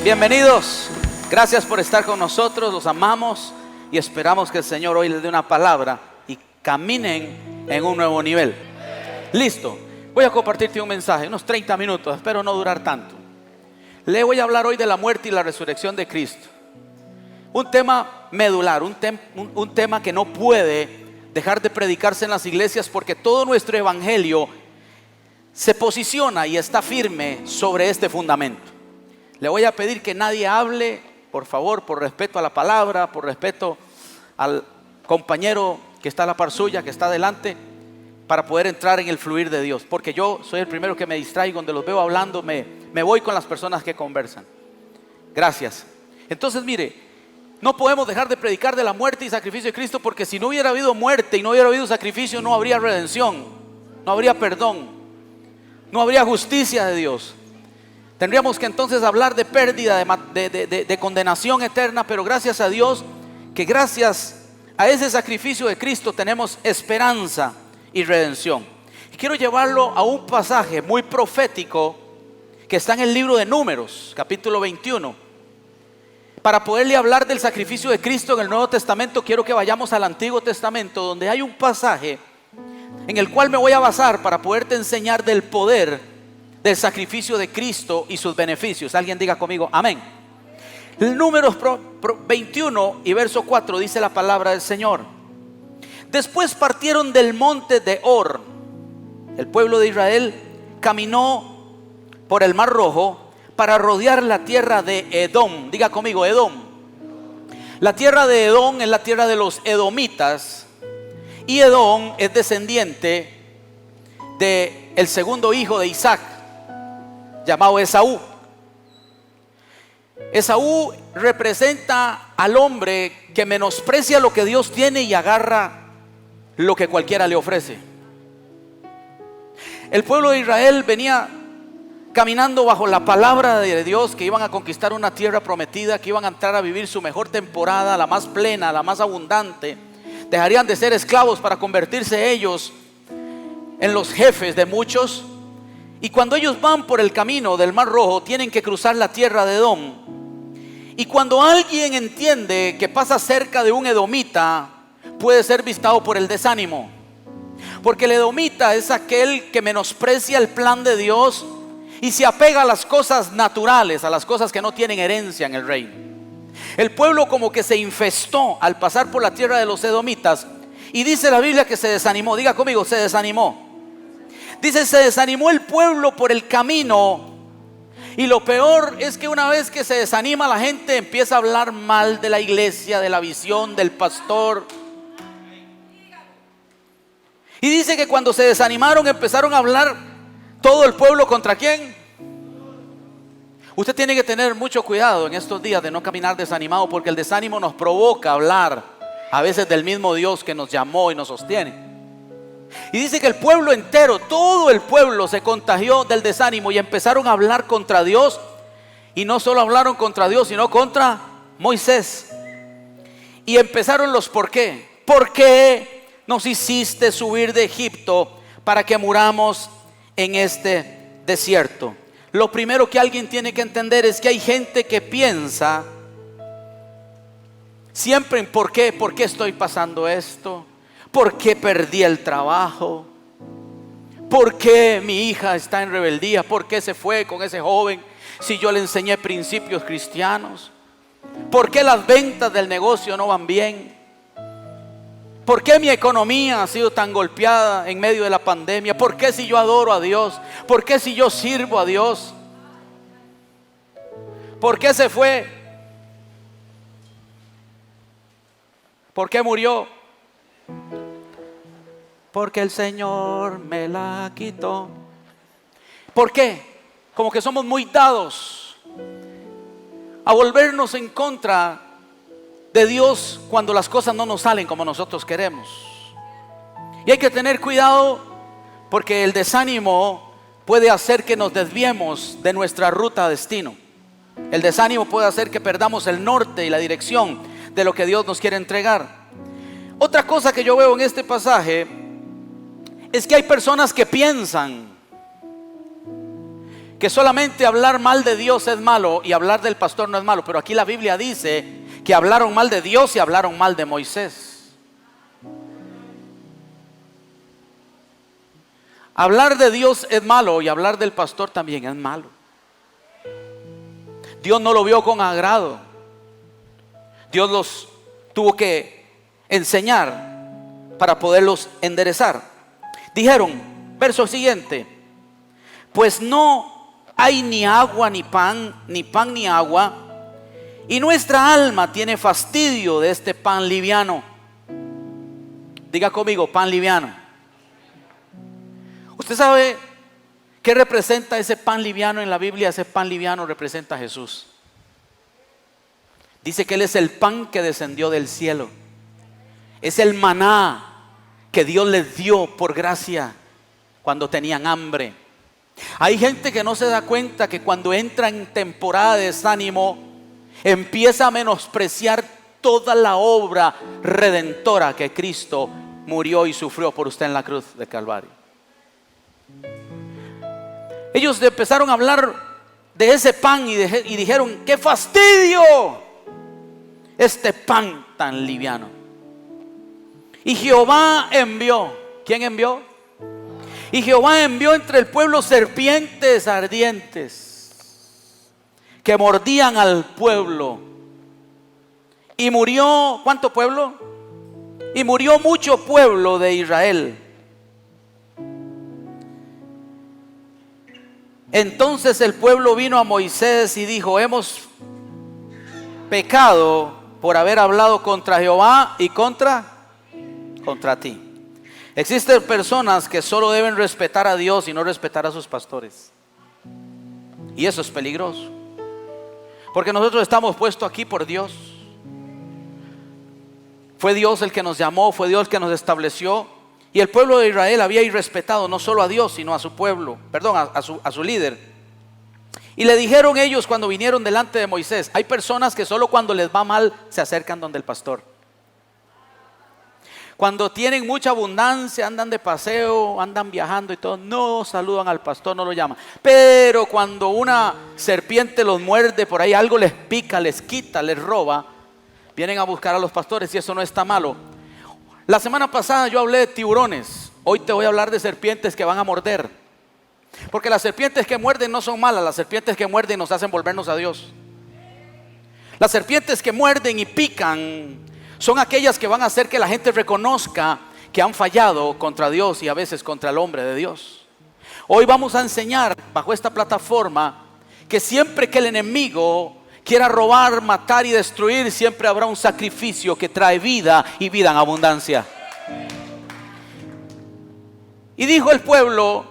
Bienvenidos, gracias por estar con nosotros, los amamos y esperamos que el Señor hoy les dé una palabra y caminen en un nuevo nivel. Listo, voy a compartirte un mensaje, unos 30 minutos, espero no durar tanto. Le voy a hablar hoy de la muerte y la resurrección de Cristo. Un tema medular, un tema que no puede dejar de predicarse en las iglesias porque todo nuestro evangelio se posiciona y está firme sobre este fundamento. Le voy a pedir que nadie hable, por favor, por respeto a la palabra, por respeto al compañero que está a la par suya, que está adelante, para poder entrar en el fluir de Dios. Porque yo soy el primero que me distraigo, donde los veo hablando, me voy con las personas que conversan. Gracias. Entonces, mire, no podemos dejar de predicar de la muerte y sacrificio de Cristo, porque si no hubiera habido muerte y no hubiera habido sacrificio, no habría redención, no habría perdón, no habría justicia de Dios. Tendríamos que entonces hablar de pérdida, de condenación eterna, pero gracias a Dios que gracias a ese sacrificio de Cristo tenemos esperanza y redención. Y quiero llevarlo a un pasaje muy profético que está en el libro de Números, capítulo 21. Para poderle hablar del sacrificio de Cristo en el Nuevo Testamento, quiero que vayamos al Antiguo Testamento, donde hay un pasaje en el cual me voy a basar para poderte enseñar del poder del sacrificio de Cristo y sus beneficios. Alguien diga conmigo, amén. El Números 21 y verso 4 dice la palabra del Señor. Después partieron del monte de Or. El pueblo de Israel caminó por el Mar Rojo para rodear la tierra de Edom. Diga conmigo, Edom. La tierra de Edom es la tierra de los edomitas. Y Edom es descendiente de el segundo hijo de Isaac, llamado Esaú. Esaú representa al hombre que menosprecia lo que Dios tiene y agarra lo que cualquiera le ofrece. El pueblo de Israel venía caminando bajo la palabra de Dios, que iban a conquistar una tierra prometida, que iban a entrar a vivir su mejor temporada, la más plena, la más abundante. Dejarían de ser esclavos para convertirse ellos en los jefes de muchos. Y cuando ellos van por el camino del Mar Rojo, tienen que cruzar la tierra de Edom. Y cuando alguien entiende que pasa cerca de un edomita, puede ser vistado por el desánimo. Porque el edomita es aquel que menosprecia el plan de Dios y se apega a las cosas naturales, a las cosas que no tienen herencia en el reino. El pueblo como que se infestó al pasar por la tierra de los edomitas. Y dice la Biblia que se desanimó. Diga conmigo, se desanimó. Dice, se desanimó el pueblo por el camino. Y lo peor es que una vez que se desanima, la gente empieza a hablar mal de la iglesia, de la visión, del pastor. Y dice que cuando se desanimaron, empezaron a hablar todo el pueblo contra ¿quién? Usted tiene que tener mucho cuidado en estos días de no caminar desanimado, porque el desánimo nos provoca hablar a veces del mismo Dios que nos llamó y nos sostiene. Y dice que el pueblo entero, todo el pueblo se contagió del desánimo y empezaron a hablar contra Dios. Y no solo hablaron contra Dios, sino contra Moisés. Y empezaron los por qué. ¿Por qué nos hiciste subir de Egipto para que muramos en este desierto? Lo primero que alguien tiene que entender es que hay gente que piensa siempre en por qué estoy pasando esto. ¿Por qué perdí el trabajo? ¿Por qué mi hija está en rebeldía? ¿Por qué se fue con ese joven si yo le enseñé principios cristianos? ¿Por qué las ventas del negocio no van bien? ¿Por qué mi economía ha sido tan golpeada en medio de la pandemia? ¿Por qué si yo adoro a Dios? ¿Por qué si yo sirvo a Dios? ¿Por qué se fue? ¿Por qué murió? Porque el Señor me la quitó. ¿Por qué? Como que somos muy dados a volvernos en contra de Dios cuando las cosas no nos salen como nosotros queremos. Y hay que tener cuidado, porque el desánimo puede hacer que nos desviemos de nuestra ruta a destino. El desánimo puede hacer que perdamos el norte y la dirección de lo que Dios nos quiere entregar. Otra cosa que yo veo en este pasaje es que hay personas que piensan que solamente hablar mal de Dios es malo y hablar del pastor no es malo, pero aquí la Biblia dice que hablaron mal de Dios y hablaron mal de Moisés. Hablar de Dios es malo y hablar del pastor también es malo. Dios no lo vio con agrado. Dios los tuvo que enseñar para poderlos enderezar. Dijeron, verso siguiente: pues no hay ni agua ni pan ni agua, y nuestra alma tiene fastidio de este pan liviano. Diga conmigo, pan liviano. ¿Usted sabe qué representa ese pan liviano en la Biblia? Ese pan liviano representa a Jesús. Dice que Él es el pan que descendió del cielo. Es el maná que Dios les dio por gracia cuando tenían hambre. Hay gente que no se da cuenta que cuando entra en temporada de desánimo, empieza a menospreciar toda la obra redentora que Cristo murió y sufrió por usted en la cruz de Calvario. Ellos empezaron a hablar de ese pan y dijeron: ¡qué fastidio este pan tan liviano! Y Jehová envió. ¿Quién envió? Y Jehová envió entre el pueblo serpientes ardientes que mordían al pueblo. Y murió, ¿cuánto pueblo? Y murió mucho pueblo de Israel. Entonces el pueblo vino a Moisés y dijo: hemos pecado por haber hablado contra Jehová y contra ti. Existen personas que solo deben respetar a Dios y no respetar a sus pastores. Y eso es peligroso, porque nosotros estamos puestos aquí por Dios. Fue Dios el que nos llamó, fue Dios el que nos estableció. Y el pueblo de Israel había irrespetado no solo a Dios, sino a su pueblo, a su líder. Y le dijeron ellos cuando vinieron delante de Moisés: hay personas que solo cuando les va mal se acercan donde el pastor. Cuando tienen mucha abundancia, andan de paseo, andan viajando y todo, no saludan al pastor, no lo llaman. Pero cuando una serpiente los muerde, por ahí algo les pica, les quita, les roba, vienen a buscar a los pastores, y eso no está malo. La semana pasada yo hablé de tiburones. Hoy te voy a hablar de serpientes que van a morder. Porque las serpientes que muerden no son malas. Las serpientes que muerden nos hacen volvernos a Dios. Las serpientes que muerden y pican son aquellas que van a hacer que la gente reconozca que han fallado contra Dios y a veces contra el hombre de Dios. Hoy vamos a enseñar bajo esta plataforma que siempre que el enemigo quiera robar, matar y destruir, siempre habrá un sacrificio que trae vida y vida en abundancia. Y dijo el pueblo: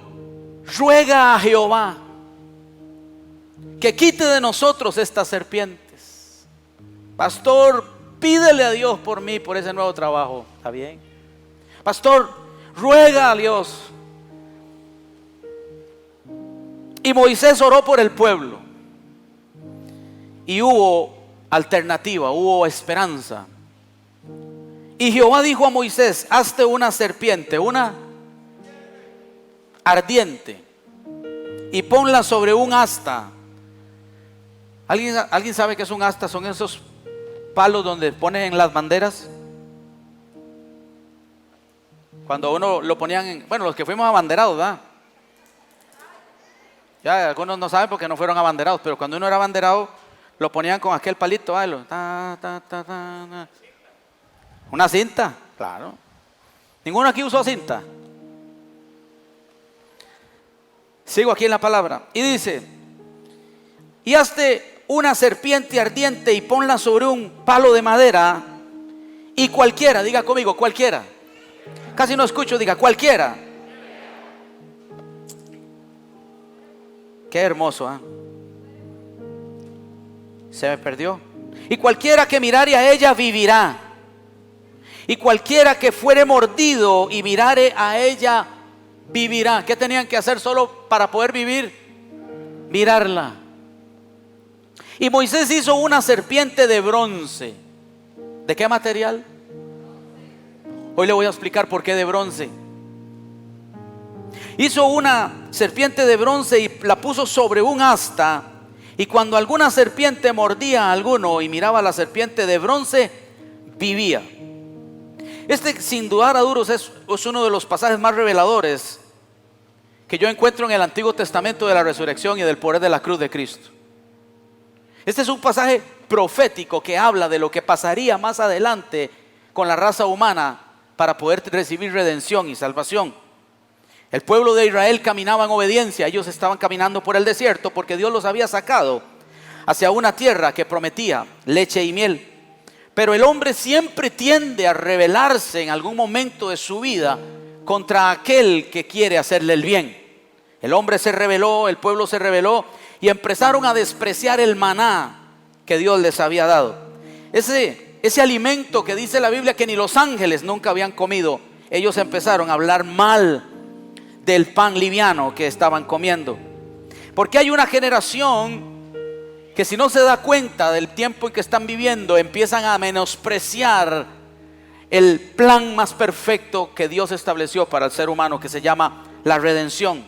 ruega a Jehová que quite de nosotros estas serpientes. Pastor, pídele a Dios por mí, por ese nuevo trabajo. ¿Está bien? Pastor, ruega a Dios. Y Moisés oró por el pueblo. Y hubo alternativa, hubo esperanza. Y Jehová dijo a Moisés: hazte una serpiente, una ardiente, y ponla sobre un asta. ¿Alguien sabe qué es un asta? Son esos palos donde ponen las banderas. Cuando uno lo ponían en, bueno, los que fuimos abanderados, ¿verdad? Ya algunos no saben porque no fueron abanderados, pero cuando uno era abanderado lo ponían con aquel palito, una cinta, claro. ¿Ninguno aquí usó cinta? Sigo aquí en la palabra. Y dice: y hazte una serpiente ardiente y ponla sobre un palo de madera, y cualquiera, diga conmigo, cualquiera. Casi no escucho, diga cualquiera. Qué hermoso, ¿eh? Se me perdió. Y cualquiera que mirare a ella vivirá. Y cualquiera que fuere mordido y mirare a ella vivirá. ¿Qué tenían que hacer solo para poder vivir? Mirarla. Y Moisés hizo una serpiente de bronce. ¿De qué material? Hoy le voy a explicar por qué de bronce. Hizo una serpiente de bronce y la puso sobre un asta. Y cuando alguna serpiente mordía a alguno y miraba a la serpiente de bronce, vivía. Este, sin dudar a duros, es uno de los pasajes más reveladores que yo encuentro en el Antiguo Testamento de la resurrección y del poder de la cruz de Cristo. Este es un pasaje profético que habla de lo que pasaría más adelante con la raza humana para poder recibir redención y salvación. El pueblo de Israel caminaba en obediencia. Ellos estaban caminando por el desierto porque Dios los había sacado hacia una tierra que prometía leche y miel. Pero el hombre siempre tiende a rebelarse en algún momento de su vida contra aquel que quiere hacerle el bien. El hombre se rebeló, el pueblo se rebeló y empezaron a despreciar el maná que Dios les había dado. Ese alimento que dice la Biblia que ni los ángeles nunca habían comido. Ellos empezaron a hablar mal del pan liviano que estaban comiendo. Porque hay una generación que, si no se da cuenta del tiempo en que están viviendo, empiezan a menospreciar el plan más perfecto que Dios estableció para el ser humano, que se llama la redención.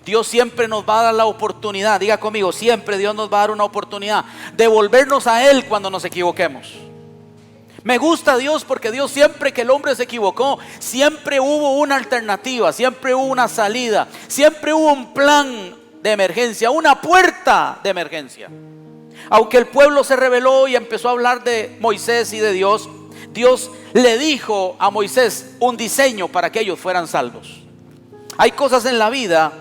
Dios siempre nos va a dar la oportunidad, diga conmigo, siempre Dios nos va a dar una oportunidad de volvernos a Él cuando nos equivoquemos. Me gusta Dios porque Dios, siempre que el hombre se equivocó, siempre hubo una alternativa, siempre hubo una salida, siempre hubo un plan de emergencia, una puerta de emergencia. Aunque el pueblo se rebeló y empezó a hablar de Moisés y de Dios, Dios le dijo a Moisés un diseño para que ellos fueran salvos. Hay cosas en la vida,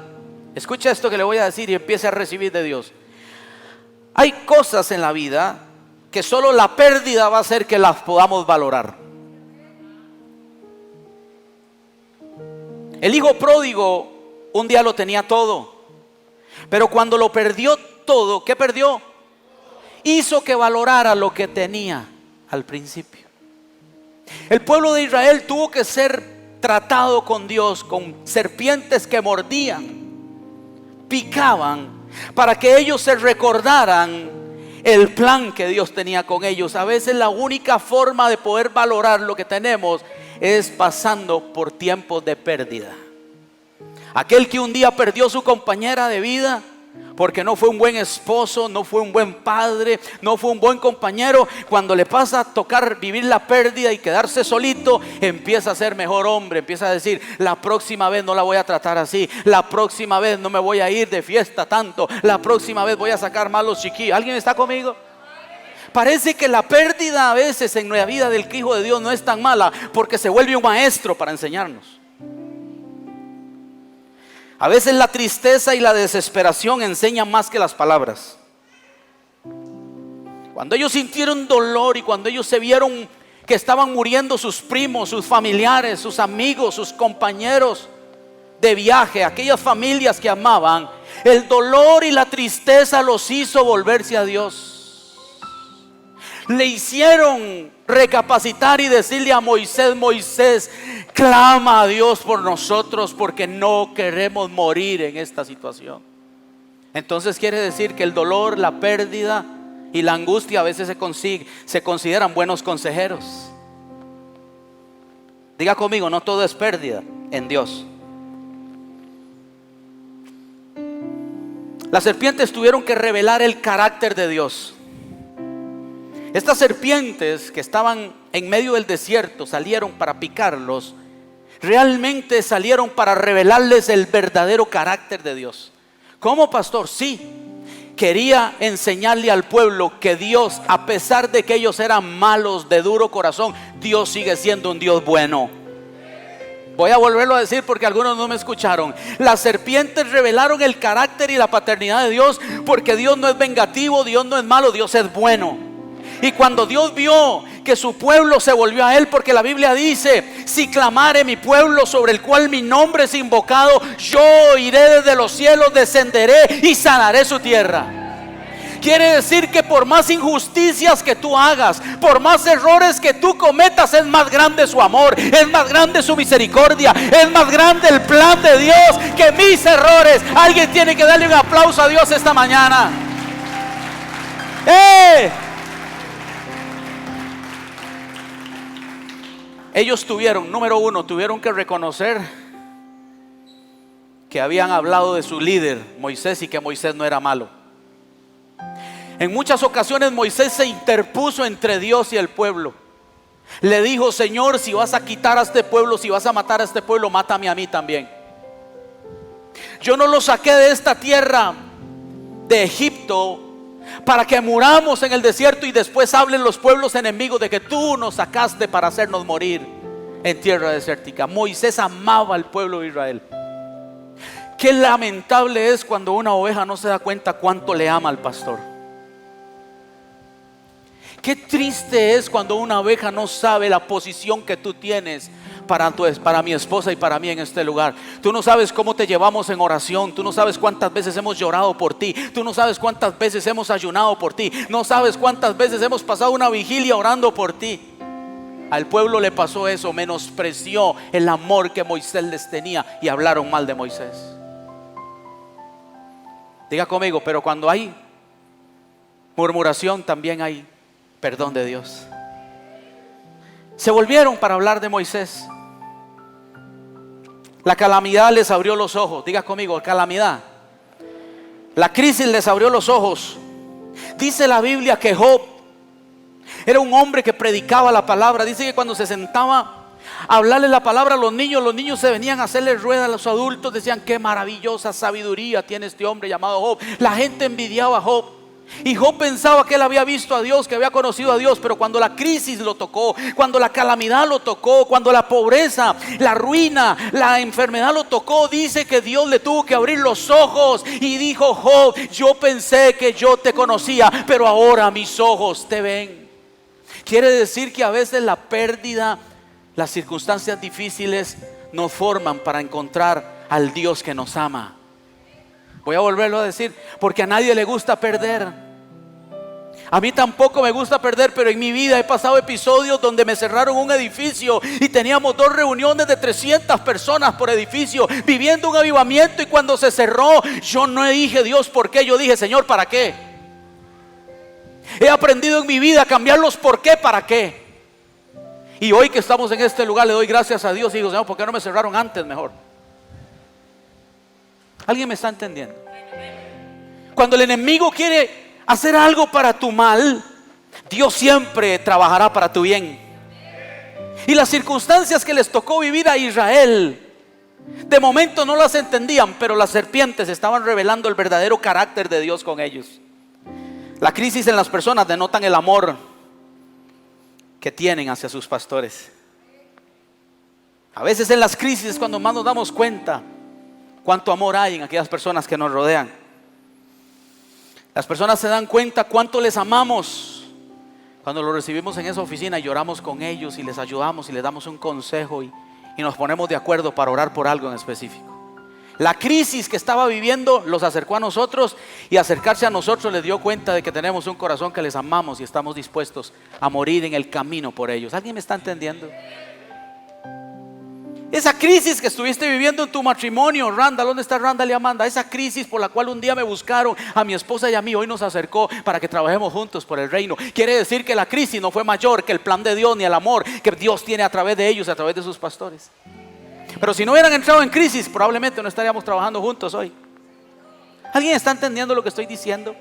escucha esto que le voy a decir y empiece a recibir de Dios. Hay cosas en la vida que solo la pérdida va a hacer que las podamos valorar. El hijo pródigo un día lo tenía todo, pero cuando lo perdió todo, ¿qué perdió? Hizo que valorara lo que tenía al principio. El pueblo de Israel tuvo que ser tratado con Dios con serpientes que mordían, picaban, para que ellos se recordaran el plan que Dios tenía con ellos. A veces la única forma de poder valorar lo que tenemos es pasando por tiempos de pérdida. Aquel que un día perdió su compañera de vida porque no fue un buen esposo, no fue un buen padre, no fue un buen compañero, cuando le pasa a tocar vivir la pérdida y quedarse solito, empieza a ser mejor hombre, empieza a decir: la próxima vez no la voy a tratar así, la próxima vez no me voy a ir de fiesta tanto, la próxima vez voy a sacar más los chiquillos. ¿Alguien está conmigo? Parece que la pérdida a veces en la vida del hijo de Dios no es tan mala, porque se vuelve un maestro para enseñarnos. A veces la tristeza y la desesperación enseñan más que las palabras. Cuando ellos sintieron dolor y cuando ellos se vieron que estaban muriendo sus primos, sus familiares, sus amigos, sus compañeros de viaje, aquellas familias que amaban, el dolor y la tristeza los hizo volverse a Dios. Le hicieron recapacitar y decirle a Moisés: Moisés, clama a Dios por nosotros, porque no queremos morir en esta situación. Entonces quiere decir que el dolor, la pérdida y la angustia a veces se consideran buenos consejeros. Diga conmigo: no todo es pérdida en Dios. Las serpientes tuvieron que revelar el carácter de Dios. Estas serpientes que estaban en medio del desierto salieron para picarlos. Realmente salieron para revelarles el verdadero carácter de Dios. ¿Cómo, pastor? Sí, quería enseñarle al pueblo que Dios, a pesar de que ellos eran malos, de duro corazón, Dios sigue siendo un Dios bueno. Voy a volverlo a decir porque algunos no me escucharon. Las serpientes revelaron el carácter y la paternidad de Dios, porque Dios no es vengativo, Dios no es malo, Dios es bueno. Y cuando Dios vio que su pueblo se volvió a Él, porque la Biblia dice: si clamare mi pueblo sobre el cual mi nombre es invocado, yo iré desde los cielos, descenderé y sanaré su tierra. Quiere decir que por más injusticias que tú hagas, por más errores que tú cometas, es más grande su amor, es más grande su misericordia, es más grande el plan de Dios que mis errores. Alguien tiene que darle un aplauso a Dios esta mañana. Ellos tuvieron, número uno, tuvieron que reconocer que habían hablado de su líder, Moisés, y que Moisés no era malo. En muchas ocasiones Moisés se interpuso entre Dios y el pueblo. Le dijo: Señor, si vas a quitar a este pueblo, si vas a matar a este pueblo, mátame a mí también. Yo no lo saqué de esta tierra de Egipto para que muramos en el desierto y después hablen los pueblos enemigos de que tú nos sacaste para hacernos morir en tierra desértica. Moisés amaba al pueblo de Israel. Qué lamentable es cuando una oveja no se da cuenta cuánto le ama al pastor. Qué triste es cuando una oveja no sabe la posición que tú tienes para mi esposa y para mí en este lugar. Tú no sabes cómo te llevamos en oración. Tú no sabes cuántas veces hemos llorado por ti. Tú no sabes cuántas veces hemos ayunado por ti. No sabes cuántas veces hemos pasado una vigilia orando por ti. Al pueblo le pasó eso, menospreció el amor que Moisés les tenía y hablaron mal de Moisés. Diga conmigo, pero cuando hay murmuración también hay perdón de Dios. Se volvieron para hablar de Moisés. La calamidad les abrió los ojos. Diga conmigo, calamidad. La crisis les abrió los ojos. Dice la Biblia que Job era un hombre que predicaba la palabra. Dice que cuando se sentaba a hablarle la palabra a los niños se venían a hacerle rueda a los adultos. Decían: qué maravillosa sabiduría tiene este hombre llamado Job. La gente envidiaba a Job. Y Job pensaba que él había visto a Dios, que había conocido a Dios. Pero cuando la crisis lo tocó, cuando la calamidad lo tocó, cuando la pobreza, la ruina, la enfermedad lo tocó, dice que Dios le tuvo que abrir los ojos. Y dijo Job: yo pensé que yo te conocía, pero ahora mis ojos te ven. Quiere decir que a veces la pérdida, las circunstancias difíciles nos forman para encontrar al Dios que nos ama. Voy a volverlo a decir, porque a nadie le gusta perder. A mí tampoco me gusta perder, pero en mi vida he pasado episodios donde me cerraron un edificio y teníamos 2 reuniones de 300 personas por edificio, viviendo un avivamiento, y cuando se cerró, yo no dije: Dios, ¿por qué? Yo dije: Señor, ¿para qué? He aprendido en mi vida a cambiar los por qué, para qué. Y hoy que estamos en este lugar le doy gracias a Dios y digo: Señor, ¿por qué no me cerraron antes mejor? ¿Alguien me está entendiendo? Cuando el enemigo quiere hacer algo para tu mal, Dios siempre trabajará para tu bien. Y las circunstancias que les tocó vivir a Israel, de momento no las entendían, pero las serpientes estaban revelando el verdadero carácter de Dios con ellos. La crisis en las personas denotan el amor que tienen hacia sus pastores. A veces en las crisis es cuando más nos damos cuenta cuánto amor hay en aquellas personas que nos rodean. Las personas se dan cuenta cuánto les amamos cuando los recibimos en esa oficina y lloramos con ellos y les ayudamos y les damos un consejo y nos ponemos de acuerdo para orar por algo en específico. La crisis que estaba viviendo los acercó a nosotros, y acercarse a nosotros les dio cuenta de que tenemos un corazón que les amamos y estamos dispuestos a morir en el camino por ellos. ¿Alguien me está entendiendo? Esa crisis que estuviste viviendo en tu matrimonio, Randall, ¿dónde está Randall y Amanda? Esa crisis por la cual un día me buscaron a mi esposa y a mí, hoy nos acercó para que trabajemos juntos por el reino. Quiere decir que la crisis no fue mayor que el plan de Dios ni el amor que Dios tiene a través de ellos, a través de sus pastores. Pero si no hubieran entrado en crisis, probablemente no estaríamos trabajando juntos hoy. ¿Alguien está entendiendo lo que estoy diciendo?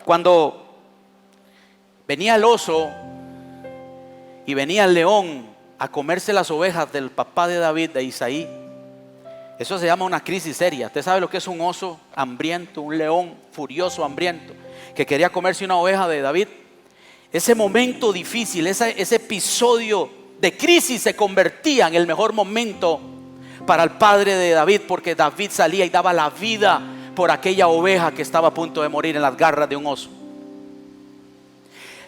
Cuando venía el oso y venía el león a comerse las ovejas del papá de David, de Isaí, eso se llama una crisis seria. Usted sabe lo que es un oso hambriento, un león furioso hambriento que quería comerse una oveja de David. Ese momento difícil, ese episodio de crisis se convertía en el mejor momento para el padre de David, porque David salía y daba la vida por aquella oveja que estaba a punto de morir en las garras de un oso.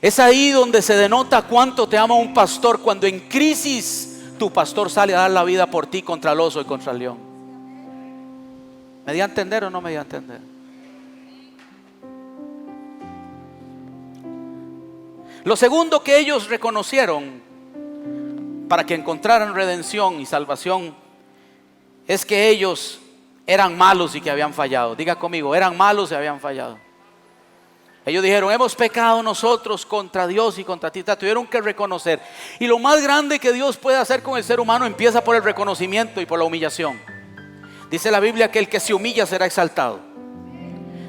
Es ahí donde se denota cuánto te ama un pastor, cuando en crisis tu pastor sale a dar la vida por ti contra el oso y contra el león. ¿Me dio a entender o no me dio a entender? Lo segundo que ellos reconocieron para que encontraran redención y salvación es que ellos eran malos y que habían fallado. Diga conmigo, eran malos y habían fallado. Ellos dijeron: hemos pecado nosotros contra Dios y contra ti. Tuvieron que reconocer. Y lo más grande que Dios puede hacer con el ser humano empieza por el reconocimiento y por la humillación. Dice la Biblia que el que se humilla será exaltado.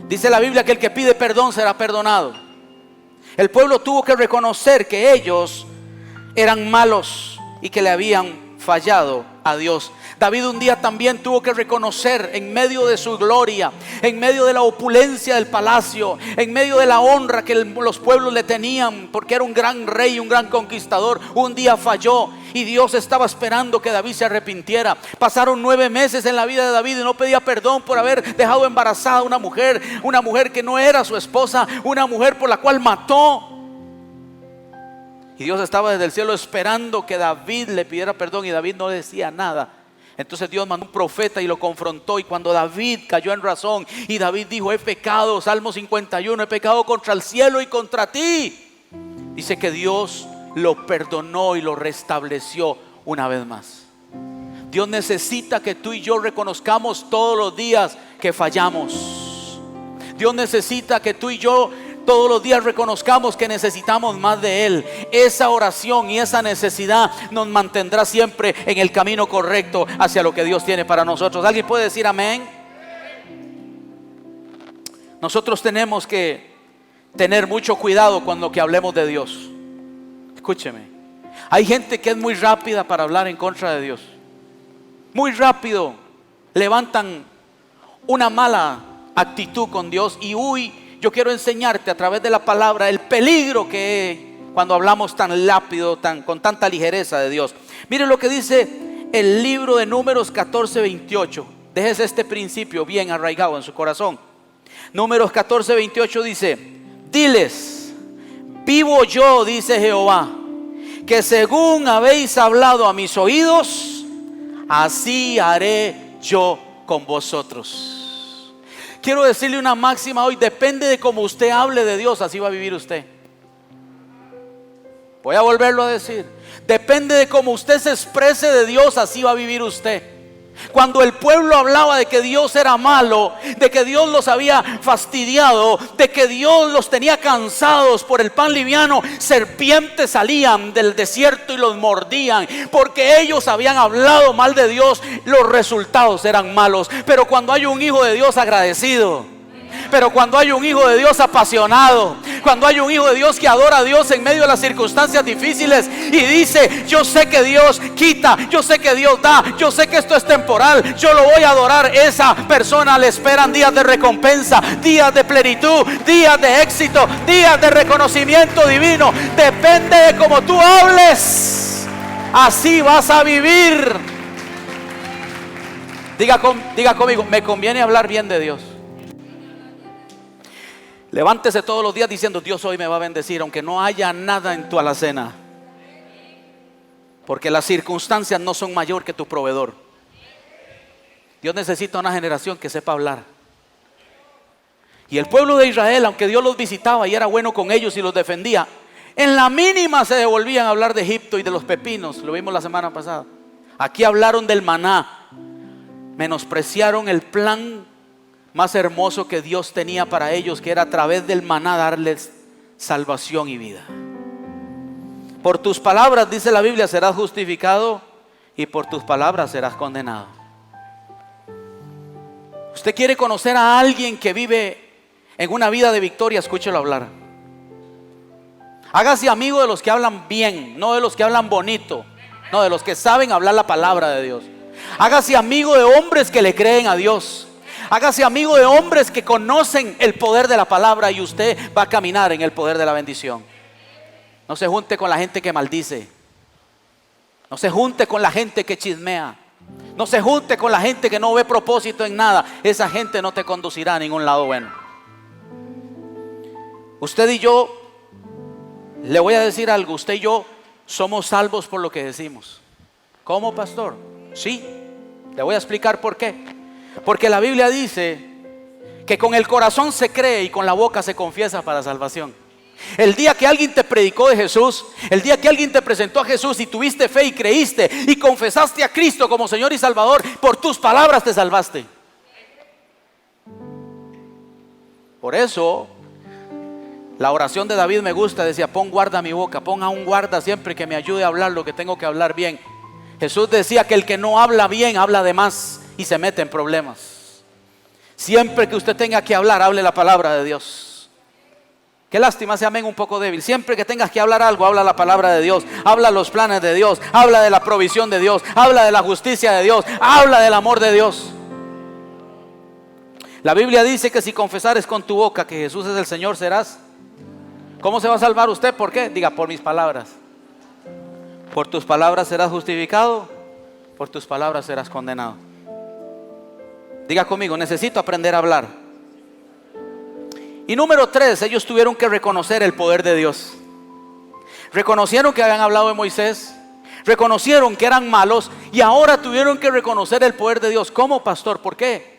Dice la Biblia que el que pide perdón será perdonado. El pueblo tuvo que reconocer que ellos eran malos y que le habían fallado a Dios. David un día también tuvo que reconocer, en medio de su gloria, en medio de la opulencia del palacio, en medio de la honra que los pueblos le tenían, porque era un gran rey, un gran conquistador, un día falló y Dios estaba esperando que David se arrepintiera. Pasaron 9 meses en la vida de David y no pedía perdón por haber dejado embarazada a una mujer que no era su esposa, una mujer por la cual mató. Y Dios estaba desde el cielo esperando que David le pidiera perdón, y David no decía nada. Entonces Dios mandó un profeta y lo confrontó. Y cuando David cayó en razón y David dijo: he pecado, Salmo 51, he pecado contra el cielo y contra ti, dice que Dios lo perdonó y lo restableció una vez más. Dios necesita que tú y yo reconozcamos todos los días que fallamos. Dios necesita que tú y yo todos los días reconozcamos que necesitamos más de Él. Esa oración y esa necesidad nos mantendrá siempre en el camino correcto hacia lo que Dios tiene para nosotros. ¿Alguien puede decir amén? Nosotros tenemos que tener mucho cuidado cuando que hablemos de Dios. Escúcheme, hay gente que es muy rápida para hablar en contra de Dios. Muy rápido levantan una mala actitud con Dios. Y yo quiero enseñarte a través de la palabra el peligro que es cuando hablamos tan rápido, con tanta ligereza de Dios. Miren lo que dice el libro de Números 14:28. Déjese este principio bien arraigado en su corazón. Números 14:28 dice: diles, vivo yo, dice Jehová, que según habéis hablado a mis oídos, así haré yo con vosotros. Quiero decirle una máxima hoy: depende de cómo usted hable de Dios, así va a vivir usted. Voy a volverlo a decir: depende de cómo usted se exprese de Dios, así va a vivir usted. Cuando el pueblo hablaba de que Dios era malo, de que Dios los había fastidiado, de que Dios los tenía cansados por el pan liviano, serpientes salían del desierto y los mordían, porque ellos habían hablado mal de Dios. Los resultados eran malos. Pero cuando hay un hijo de Dios agradecido, pero cuando hay un hijo de Dios apasionado, cuando hay un hijo de Dios que adora a Dios en medio de las circunstancias difíciles y dice: yo sé que Dios quita, yo sé que Dios da, yo sé que esto es temporal, yo lo voy a adorar. Esa persona le esperan días de recompensa, días de plenitud, días de éxito, días de reconocimiento divino. Depende de cómo tú hables, así vas a vivir. Diga conmigo: me conviene hablar bien de Dios. Levántese todos los días diciendo: Dios hoy me va a bendecir, aunque no haya nada en tu alacena, porque las circunstancias no son mayor que tu proveedor. Dios necesita una generación que sepa hablar. Y el pueblo de Israel, aunque Dios los visitaba y era bueno con ellos y los defendía, en la mínima se devolvían a hablar de Egipto y de los pepinos. Lo vimos la semana pasada. Aquí hablaron del maná, menospreciaron el plan más hermoso que Dios tenía para ellos, que era a través del maná darles salvación y vida. Por tus palabras, dice la Biblia, serás justificado, y por tus palabras serás condenado. Usted quiere conocer a alguien que vive en una vida de victoria, escúchelo hablar. Hágase amigo de los que hablan bien, no de los que hablan bonito, no, de los que saben hablar la palabra de Dios. Hágase amigo de hombres que le creen a Dios. Hágase amigo de hombres que conocen el poder de la palabra, y usted va a caminar en el poder de la bendición. No se junte con la gente que maldice. No se junte con la gente que chismea. No se junte con la gente que no ve propósito en nada. Esa gente no te conducirá a ningún lado bueno. Usted y yo, le voy a decir algo: usted y yo somos salvos por lo que decimos. ¿Cómo, pastor? Sí, le voy a explicar por qué. Porque la Biblia dice que con el corazón se cree y con la boca se confiesa para salvación. El día que alguien te predicó de Jesús, el día que alguien te presentó a Jesús y tuviste fe y creíste y confesaste a Cristo como Señor y Salvador, por tus palabras te salvaste. Por eso La oración de David me gusta, decía: pon guarda mi boca, pon a un guarda siempre que me ayude a hablar lo que tengo que hablar bien. Jesús decía que el que no habla bien habla de más y se mete en problemas. Siempre que usted tenga que hablar, hable la palabra de Dios. Qué lástima ese amén un poco débil. Siempre que tengas que hablar algo, habla la palabra de Dios, habla los planes de Dios, habla de la provisión de Dios, habla de la justicia de Dios, habla del amor de Dios. La Biblia dice que si confesares con tu boca que Jesús es el Señor, serás. ¿Cómo se va a salvar usted? ¿Por qué? Diga: por mis palabras. Por tus palabras serás justificado, por tus palabras serás condenado. Diga conmigo: necesito aprender a hablar. Y número 3, ellos tuvieron que reconocer el poder de Dios. Reconocieron que habían hablado de Moisés, reconocieron que eran malos y ahora tuvieron que reconocer el poder de Dios. ¿Cómo, pastor? ¿Por qué?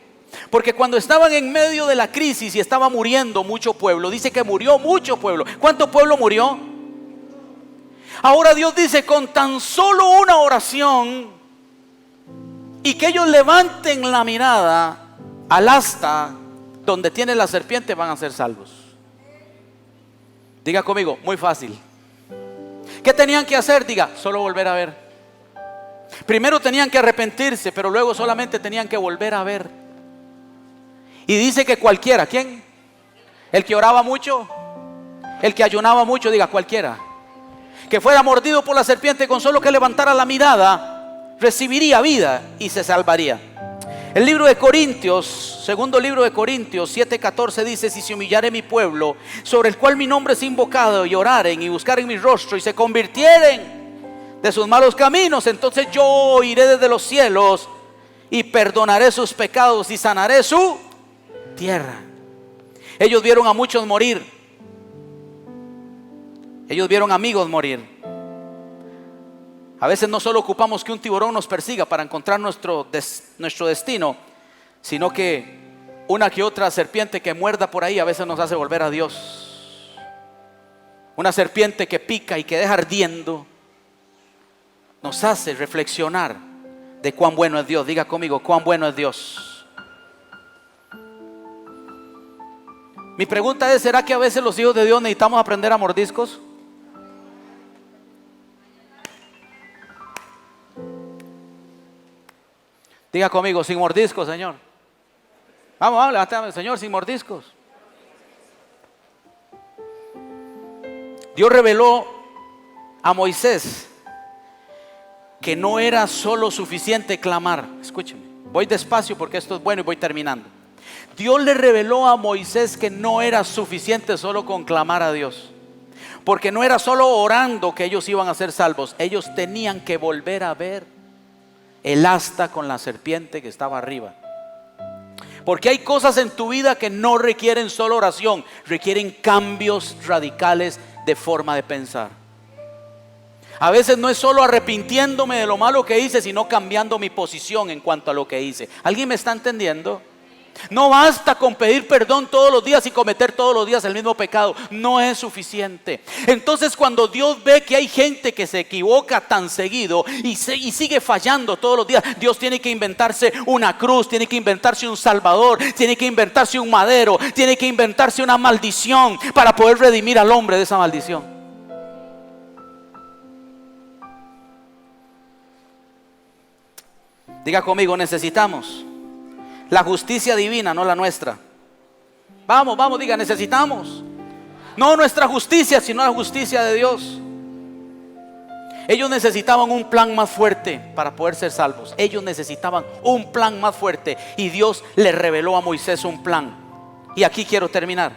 Porque cuando estaban en medio de la crisis y estaba muriendo mucho pueblo, dice que murió mucho pueblo. ¿Cuánto pueblo murió? Ahora Dios dice: con tan solo una oración y que ellos levanten la mirada al asta donde tiene la serpiente, van a ser salvos. Diga conmigo: muy fácil. ¿Qué tenían que hacer? Diga: solo volver a ver. Primero tenían que arrepentirse, pero luego solamente tenían que volver a ver. Y dice que cualquiera. ¿Quién? El que oraba mucho, el que ayunaba mucho. Diga: cualquiera que fuera mordido por la serpiente, con solo que levantara la mirada, recibiría vida y se salvaría. El libro de Corintios, segundo libro de Corintios 7:14 dice: si se humillare mi pueblo, sobre el cual mi nombre es invocado, y oraren y buscaren mi rostro y se convirtieren de sus malos caminos, entonces yo iré desde los cielos y perdonaré sus pecados y sanaré su tierra. Ellos vieron a muchos morir. Ellos vieron amigos morir. A veces no solo ocupamos que un tiburón nos persiga para encontrar nuestro destino, sino que una que otra serpiente que muerda por ahí a veces nos hace volver a Dios. Una serpiente que pica y que deja ardiendo nos hace reflexionar de cuán bueno es Dios. Diga conmigo: cuán bueno es Dios. Mi pregunta es: ¿será que a veces los hijos de Dios necesitamos aprender a mordiscos? Diga conmigo: sin mordiscos, Señor. Vamos, levántame, Señor, sin mordiscos. Dios reveló a Moisés que no era solo suficiente clamar. Escúcheme, voy despacio porque esto es bueno y voy terminando. Dios le reveló a Moisés que no era suficiente solo con clamar a Dios, porque no era solo orando que ellos iban a ser salvos. Ellos tenían que volver a ver el asta con la serpiente que estaba arriba. Porque hay cosas en tu vida que no requieren solo oración, requieren cambios radicales de forma de pensar. A veces no es solo arrepintiéndome de lo malo que hice, sino cambiando mi posición en cuanto a lo que hice. ¿Alguien me está entendiendo? No basta con pedir perdón todos los días y cometer todos los días el mismo pecado. No es suficiente. Entonces, cuando Dios ve que hay gente que se equivoca tan seguido y sigue fallando todos los días, Dios tiene que inventarse una cruz, tiene que inventarse un salvador, tiene que inventarse un madero, tiene que inventarse una maldición para poder redimir al hombre de esa maldición. Diga conmigo: necesitamos la justicia divina, no la nuestra. Vamos, vamos, diga: necesitamos no nuestra justicia, sino la justicia de Dios. Ellos necesitaban un plan más fuerte para poder ser salvos. Ellos necesitaban un plan más fuerte y Dios le reveló a Moisés un plan. Y aquí quiero terminar.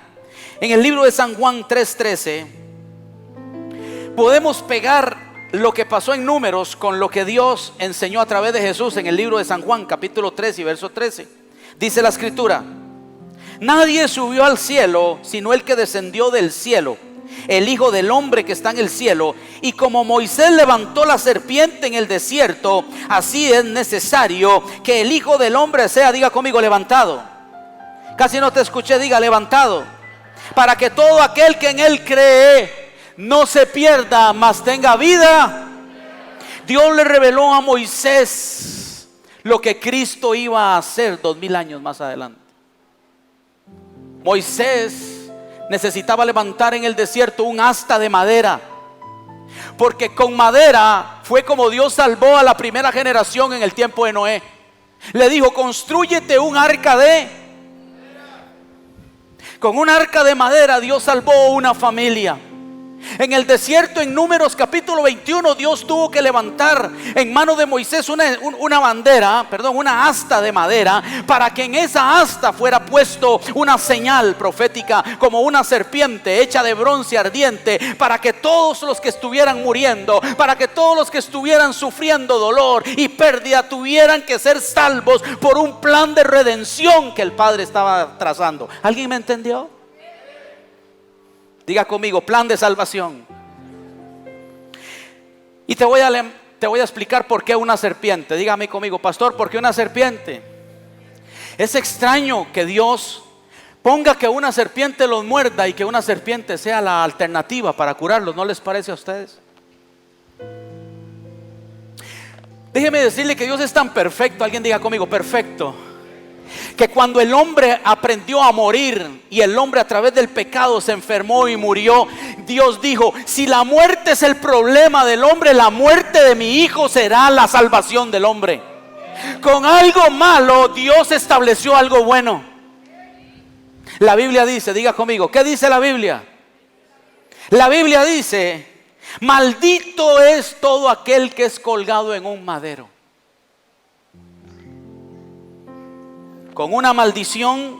En el libro de San Juan 3:13 podemos pegar lo que pasó en Números con lo que Dios enseñó a través de Jesús en el libro de San Juan capítulo 3 y verso 13. Dice la escritura: nadie subió al cielo sino el que descendió del cielo, el Hijo del Hombre que está en el cielo. Y como Moisés levantó la serpiente en el desierto, así es necesario que el Hijo del Hombre sea, diga conmigo, levantado. Casi no te escuché, diga levantado. Para que todo aquel que en él cree no se pierda, mas tenga vida. Dios le reveló a Moisés lo que Cristo iba a hacer 2000 años más adelante. Moisés necesitaba levantar en el desierto un asta de madera, porque con madera fue como Dios salvó a la primera generación en el tiempo de Noé. Le dijo: constrúyete un arca de... Con un arca de madera Dios salvó una familia. En el desierto, en Números capítulo 21, Dios tuvo que levantar en mano de Moisés una bandera, una asta de madera, para que en esa asta fuera puesto una señal profética, como una serpiente hecha de bronce ardiente, para que todos los que estuvieran muriendo, para que todos los que estuvieran sufriendo dolor y pérdida, tuvieran que ser salvos por un plan de redención que el Padre estaba trazando. ¿Alguien me entendió? Diga conmigo: plan de salvación. Y te voy a explicar por qué una serpiente. Dígame conmigo: pastor, ¿por qué una serpiente? Es extraño que Dios ponga que una serpiente los muerda y que una serpiente sea la alternativa para curarlos. ¿No les parece a ustedes? Déjeme decirle que Dios es tan perfecto. Alguien diga conmigo: perfecto. Que cuando el hombre aprendió a morir y el hombre a través del pecado se enfermó y murió, Dios dijo: si la muerte es el problema del hombre, la muerte de mi hijo será la salvación del hombre. Con algo malo Dios estableció algo bueno. La Biblia dice, diga conmigo, ¿qué dice la Biblia? La Biblia dice: maldito es todo aquel que es colgado en un madero. Con una maldición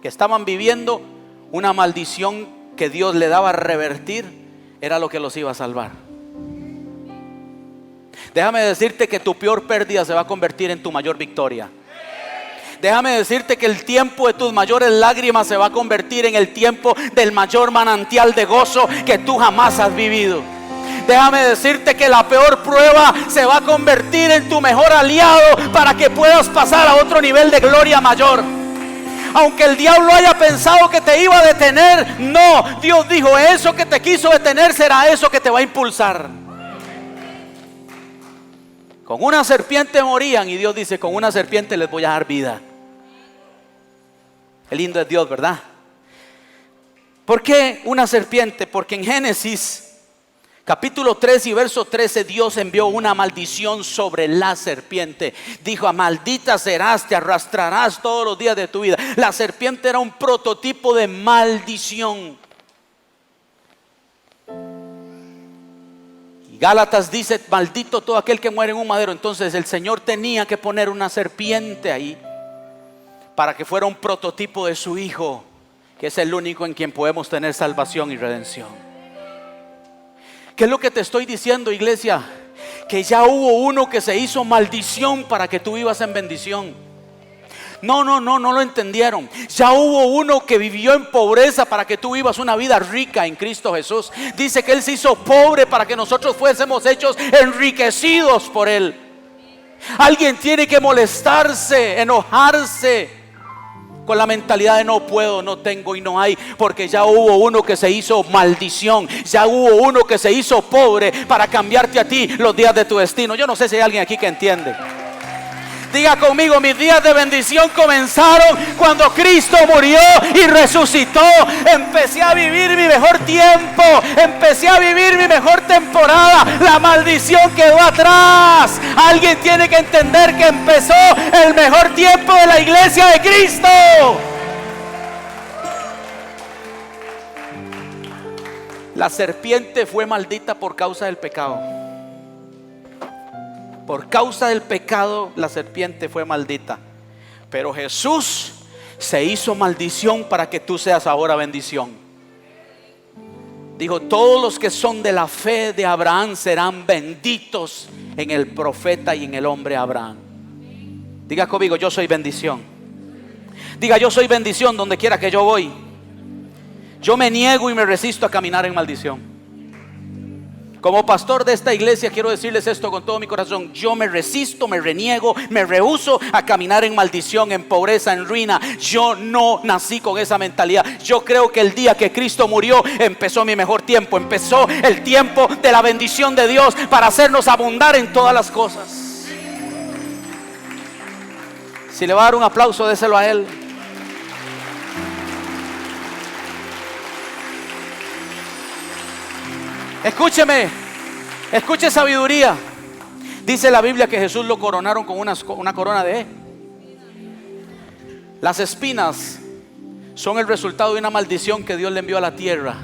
que estaban viviendo, una maldición que Dios le daba a revertir, era lo que los iba a salvar. Déjame decirte que tu peor pérdida se va a convertir en tu mayor victoria. Déjame decirte que el tiempo de tus mayores lágrimas se va a convertir en el tiempo del mayor manantial de gozo que tú jamás has vivido. Déjame decirte que la peor prueba se va a convertir en tu mejor aliado para que puedas pasar a otro nivel de gloria mayor. Aunque el diablo haya pensado que te iba a detener, no, Dios dijo: eso que te quiso detener será eso que te va a impulsar. Con una serpiente morían y Dios dice: con una serpiente les voy a dar vida. Qué lindo es Dios, ¿verdad? ¿Por qué una serpiente? Porque en Génesis capítulo 3 y verso 13, Dios envió una maldición sobre la serpiente. Dijo: maldita serás, te arrastrarás todos los días de tu vida. La serpiente era un prototipo de maldición. Y Gálatas dice: maldito todo aquel que muere en un madero. Entonces el Señor tenía que poner una serpiente ahí para que fuera un prototipo de su Hijo, que es el único en quien podemos tener salvación y redención. ¿Qué es lo que te estoy diciendo, iglesia? Que ya hubo uno que se hizo maldición para que tú vivas en bendición. No lo entendieron. Ya hubo uno que vivió en pobreza para que tú vivas una vida rica en Cristo Jesús. Dice que Él se hizo pobre para que nosotros fuésemos hechos enriquecidos por Él. Alguien tiene que molestarse, enojarse con la mentalidad de no puedo, no tengo y no hay, porque ya hubo uno que se hizo maldición, ya hubo uno que se hizo pobre para cambiarte a ti los días de tu destino. Yo no sé si hay alguien aquí que entiende. Diga conmigo: mis días de bendición comenzaron cuando Cristo murió y resucitó. Empecé a vivir mi mejor tiempo, empecé a vivir mi mejor temporada. La maldición quedó atrás. Alguien tiene que entender que empezó el mejor tiempo de la iglesia de Cristo. La serpiente fue maldita por causa del pecado. Por causa del pecado la serpiente fue maldita. Pero Jesús se hizo maldición para que tú seas ahora bendición. Dijo: todos los que son de la fe de Abraham serán benditos en el profeta y en el hombre Abraham. Diga conmigo: yo soy bendición. Diga: yo soy bendición donde quiera que yo voy. Yo me niego y me resisto a caminar en maldición. Como pastor de esta iglesia quiero decirles esto con todo mi corazón: yo me resisto, me reniego, me rehúso a caminar en maldición, en pobreza, en ruina. Yo no nací con esa mentalidad. Yo creo que el día que Cristo murió empezó mi mejor tiempo. Empezó el tiempo de la bendición de Dios para hacernos abundar en todas las cosas. Si le va a dar un aplauso, déselo a Él. Escúcheme, escuche sabiduría. Dice la Biblia que Jesús lo coronaron con una corona de... Las espinas son el resultado de una maldición que Dios le envió a la tierra.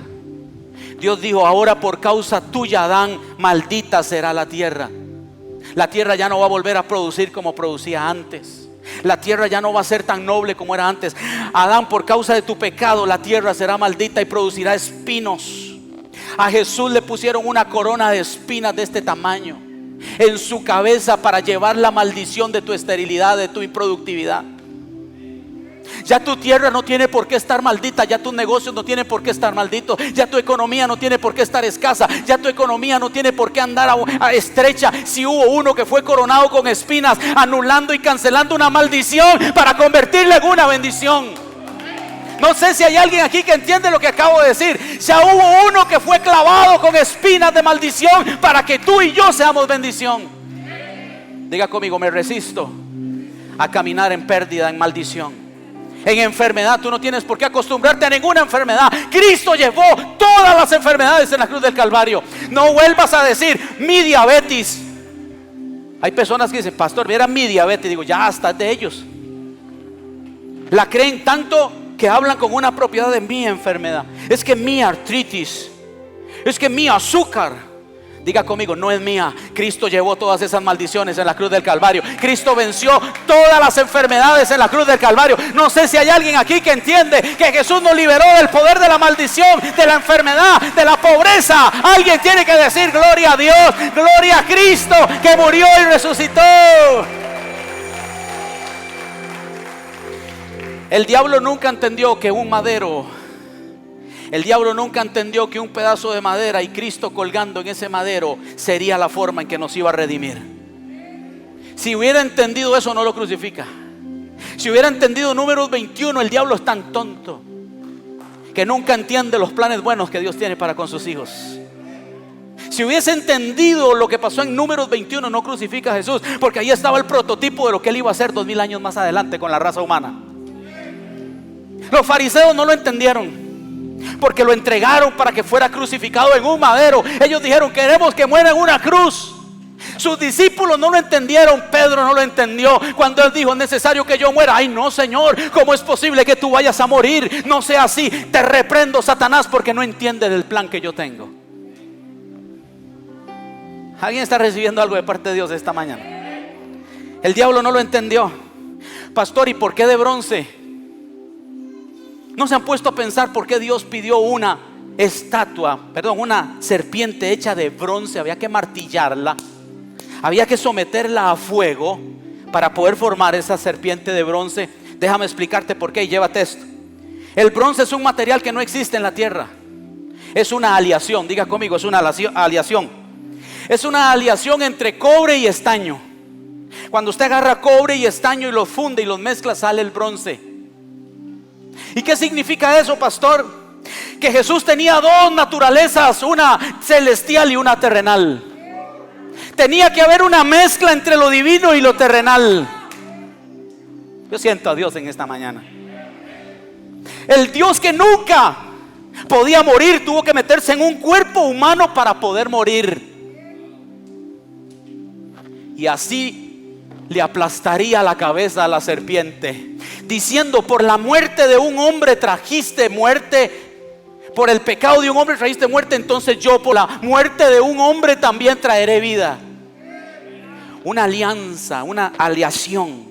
Dios dijo: ahora por causa tuya, Adán, maldita será la tierra. La tierra ya no va a volver a producir como producía antes. La tierra ya no va a ser tan noble como era antes. Adán, por causa de tu pecado, la tierra será maldita y producirá espinos. A Jesús le pusieron una corona de espinas de este tamaño en su cabeza para llevar la maldición de tu esterilidad, de tu improductividad. Ya tu tierra no tiene por qué estar maldita. Ya tus negocios no tienen por qué estar malditos. Ya tu economía no tiene por qué estar escasa. Ya tu economía no tiene por qué andar a estrecha. Si hubo uno que fue coronado con espinas, anulando y cancelando una maldición para convertirla en una bendición. No sé si hay alguien aquí que entiende lo que acabo de decir. Ya hubo uno que fue clavado con espinas de maldición para que tú y yo seamos bendición. Diga conmigo: me resisto a caminar en pérdida, en maldición, en enfermedad. Tú no tienes por qué acostumbrarte a ninguna enfermedad. Cristo llevó todas las enfermedades en la cruz del Calvario. No vuelvas a decir: mi diabetes. Hay personas que dicen: pastor, viera mi diabetes. Digo: ya hasta de ellos. La creen tanto que hablan con una propiedad de mi enfermedad. Es que mi artritis, es que mi azúcar. Diga conmigo: no es mía. Cristo llevó todas esas maldiciones en la cruz del Calvario. Cristo venció todas las enfermedades en la cruz del Calvario. No sé si hay alguien aquí que entiende que Jesús nos liberó del poder de la maldición, de la enfermedad, de la pobreza. Alguien tiene que decir: gloria a Dios, gloria a Cristo que murió y resucitó. El diablo nunca entendió que un madero, el diablo nunca entendió que un pedazo de madera y Cristo colgando en ese madero sería la forma en que nos iba a redimir. Si hubiera entendido eso, no lo crucifica. Si hubiera entendido Números 21, el diablo es tan tonto que nunca entiende los planes buenos que Dios tiene para con sus hijos. Si hubiese entendido lo que pasó en Números 21, no crucifica a Jesús, porque ahí estaba el prototipo de lo que él iba a hacer 2000 años más adelante con la raza humana. Los fariseos no lo entendieron, porque lo entregaron para que fuera crucificado en un madero. Ellos dijeron: queremos que muera en una cruz. Sus discípulos no lo entendieron. Pedro no lo entendió cuando él dijo: es necesario que yo muera. Ay, no, Señor, ¿cómo es posible que tú vayas a morir? No sea así. Te reprendo, Satanás, porque no entiendes el plan que yo tengo. ¿Alguien está recibiendo algo de parte de Dios esta mañana? El diablo no lo entendió. Pastor, ¿y por qué de bronce? ¿No se han puesto a pensar por qué Dios pidió una serpiente hecha de bronce? Había que martillarla, había que someterla a fuego para poder formar esa serpiente de bronce. Déjame explicarte por qué y llévate esto. El bronce es un material que no existe en la tierra. Es una aleación, diga conmigo: es una aleación. Es una aleación entre cobre y estaño. Cuando usted agarra cobre y estaño y los funde y los mezcla, sale el bronce. ¿Y qué significa eso, pastor? Que Jesús tenía dos naturalezas, una celestial y una terrenal. Tenía que haber una mezcla entre lo divino y lo terrenal. Yo siento a Dios en esta mañana. El Dios que nunca podía morir tuvo que meterse en un cuerpo humano para poder morir. Y así le aplastaría la cabeza a la serpiente, diciendo: por la muerte de un hombre trajiste muerte, por el pecado de un hombre trajiste muerte, entonces yo por la muerte de un hombre también traeré vida. Una alianza, una aleación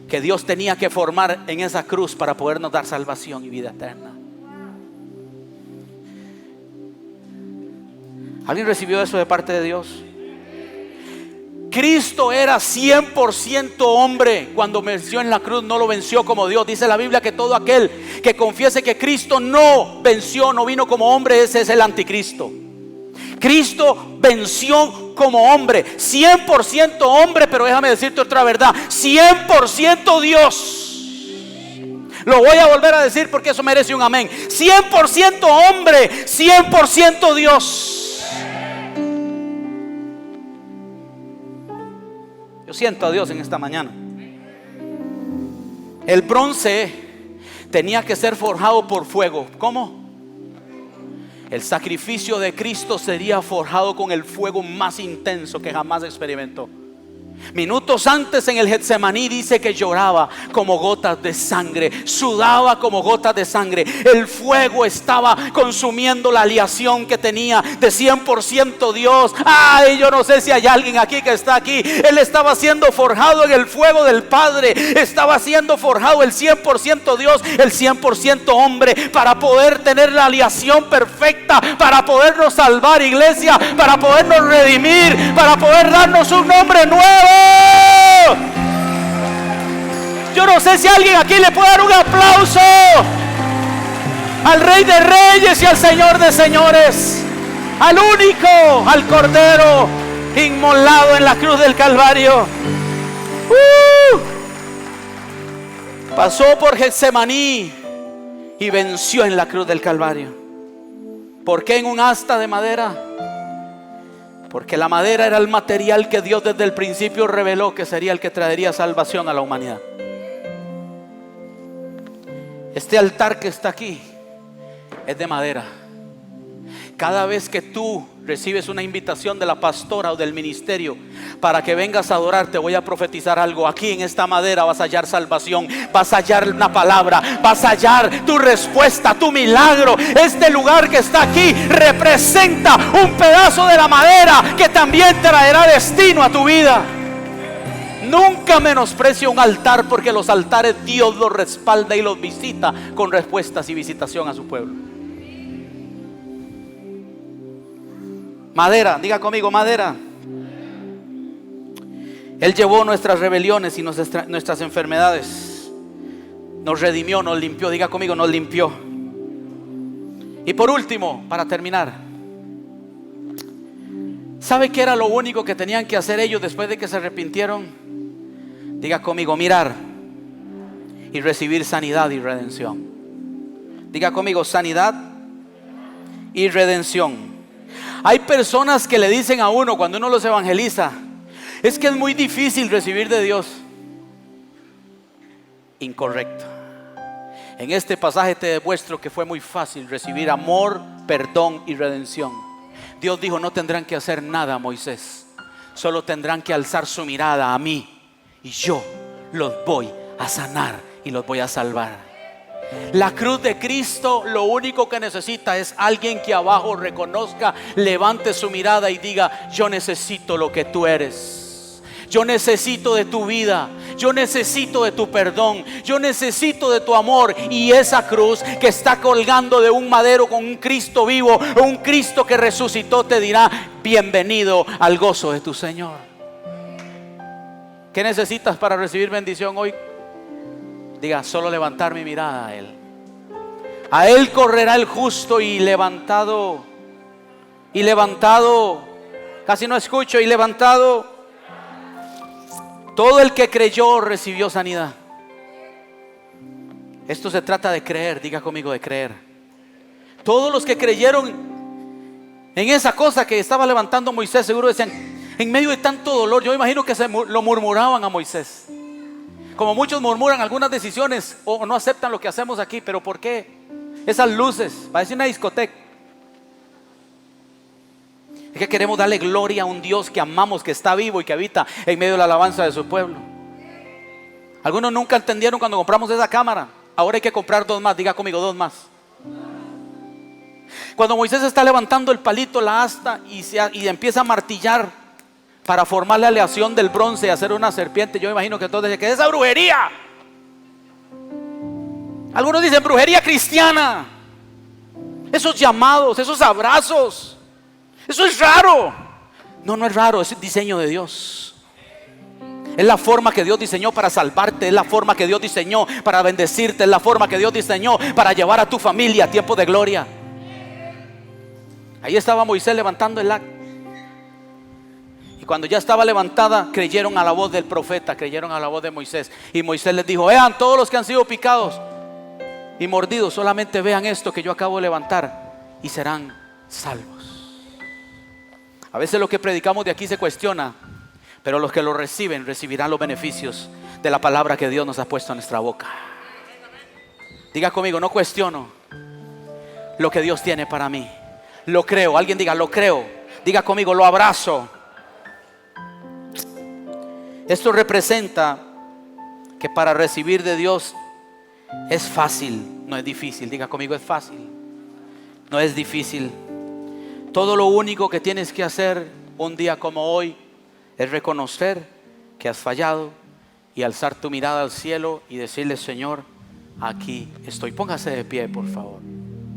que Dios tenía que formar en esa cruz para podernos dar salvación y vida eterna. ¿Alguien recibió eso de parte de Dios? Cristo era 100% hombre. Cuando venció en la cruz, no lo venció como Dios. Dice la Biblia que todo aquel que confiese que Cristo no venció, no vino como hombre, ese es el anticristo. Cristo venció como hombre, 100% hombre, pero déjame decirte otra verdad: 100% Dios. Lo voy a volver a decir porque eso merece un amén. 100% hombre, 100% Dios. Siento a Dios en esta mañana. El bronce tenía que ser forjado por fuego. ¿Cómo? el sacrificio de Cristo sería forjado con el fuego más intenso que jamás experimentó. Minutos antes en el Getsemaní dice que lloraba como gotas de sangre, sudaba como gotas de sangre. El fuego estaba consumiendo la aleación que tenía de 100% Dios. Ay, yo no sé si hay alguien aquí que está aquí. Él estaba siendo forjado en el fuego del Padre. Estaba siendo forjado el 100% Dios, el 100% hombre, para poder tener la aleación perfecta, para podernos salvar, iglesia, para podernos redimir, para poder darnos un nombre nuevo. Yo no sé si alguien aquí le puede dar un aplauso al Rey de Reyes y al Señor de Señores, al único, al Cordero inmolado en la cruz del Calvario. Pasó por Getsemaní y venció en la cruz del Calvario. ¿Por qué en un asta de madera? Porque la madera era el material que Dios desde el principio reveló que sería el que traería salvación a la humanidad. Este altar que está aquí es de madera. Cada vez que tú recibes una invitación de la pastora o del ministerio para que vengas a adorar, te voy a profetizar algo. Aquí en esta madera vas a hallar salvación, vas a hallar una palabra, vas a hallar tu respuesta, tu milagro. Este lugar que está aquí representa un pedazo de la madera que también traerá destino a tu vida. Nunca menosprecia un altar, porque los altares Dios los respalda y los visita con respuestas y visitación a su pueblo. Madera, diga conmigo, madera. Él llevó nuestras rebeliones y nuestras enfermedades. Nos redimió, nos limpió. Diga conmigo, nos limpió. Y por último, para terminar, ¿sabe qué era lo único que tenían que hacer ellos después de que se arrepintieron? Diga conmigo, mirar y recibir sanidad y redención. Diga conmigo, sanidad y redención. Hay personas que le dicen a uno cuando uno los evangeliza: es que es muy difícil recibir de Dios. Incorrecto. En este pasaje te demuestro que fue muy fácil recibir amor, perdón y redención. Dios dijo: no tendrán que hacer nada, Moisés, solo tendrán que alzar su mirada a mí y yo los voy a sanar y los voy a salvar. La cruz de Cristo lo único que necesita es alguien que abajo reconozca, levante su mirada y diga: yo necesito lo que tú eres. Yo necesito de tu vida. Yo necesito de tu perdón. Yo necesito de tu amor. Y esa cruz que está colgando de un madero con un Cristo vivo, un Cristo que resucitó, te dirá: bienvenido al gozo de tu Señor. ¿Qué necesitas para recibir bendición hoy? Diga: solo levantar mi mirada a Él. A Él correrá el justo y levantado, casi no escucho, y levantado. Todo el que creyó recibió sanidad. Esto se trata de creer. Diga conmigo, de creer. Todos los que creyeron en esa cosa que estaba levantando Moisés, seguro decían, en medio de tanto dolor, yo imagino que lo murmuraban a Moisés. Como muchos murmuran algunas decisiones o no aceptan lo que hacemos aquí. ¿Pero por qué? Esas luces, parece una discoteca. Es que queremos darle gloria a un Dios que amamos, que está vivo y que habita en medio de la alabanza de su pueblo. Algunos nunca entendieron cuando compramos esa cámara. Ahora hay que comprar 2 más. Diga conmigo, 2 más. Cuando Moisés está levantando el palito, la asta, y empieza a martillar para formar la aleación del bronce y hacer una serpiente, yo imagino que todos dicen: ¿qué es esa brujería? Algunos dicen: brujería cristiana. Esos llamados, esos abrazos, eso es raro. No, no es raro, es el diseño de Dios. Es la forma que Dios diseñó para salvarte. Es la forma que Dios diseñó para bendecirte. Es la forma que Dios diseñó para llevar a tu familia a tiempo de gloria. Ahí estaba Moisés levantando el arca. Y cuando ya estaba levantada, creyeron a la voz del profeta, creyeron a la voz de Moisés. Y Moisés les dijo: vean todos los que han sido picados y mordidos, solamente vean esto que yo acabo de levantar y serán salvos. A veces lo que predicamos de aquí se cuestiona, pero los que lo reciben, recibirán los beneficios de la palabra que Dios nos ha puesto en nuestra boca. Diga conmigo: no cuestiono lo que Dios tiene para mí. Lo creo. Alguien diga, lo creo. Diga conmigo, lo abrazo. Esto representa que para recibir de Dios es fácil, no es difícil. Diga conmigo, es fácil, no es difícil. Todo lo único que tienes que hacer un día como hoy es reconocer que has fallado y alzar tu mirada al cielo y decirle: Señor, aquí estoy. Póngase de pie, por favor.